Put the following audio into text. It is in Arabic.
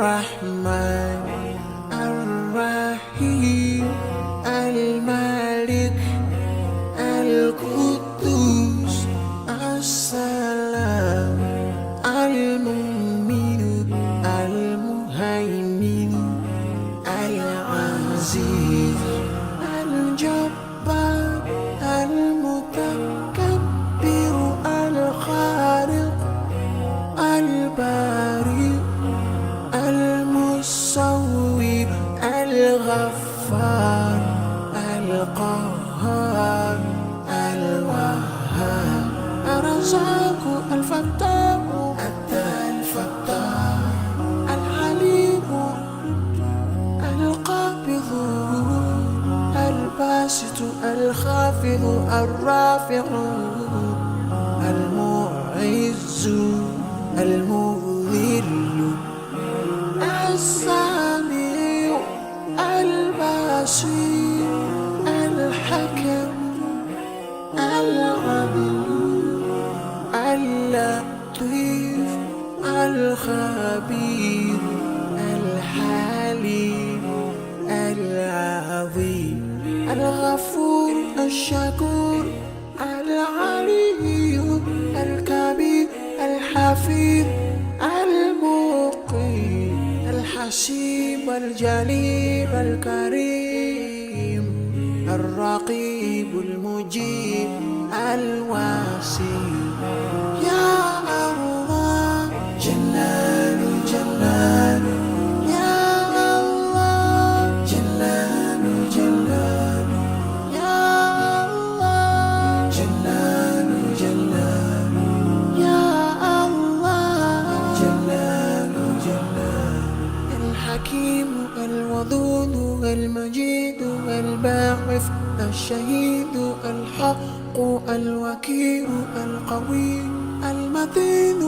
الرحمن الرحيم الملك القدوس السلام المؤمن المهيمن العزيز الجبار المتكبر الخالق البارئ المصور الغفار القهار الوهاب الرزاق الفتاح الفتاح الحليم القابض الباسط الخافض الرافع المعز المذل السميع البصير الحكم العليم اللطيف الخبير الحليم العظيم الغفور الشكور العلي الكبير الحفيظ المقيم الحسيب الجليل الكريم الرقيب المجيب الواسع يا الله جلال جلال يا الله جلال جلال يا الله جلال جلال يا الله جلال جلال الحكيم الودود المجيد الباعث الشهيد الحق الوكيل القوي المتين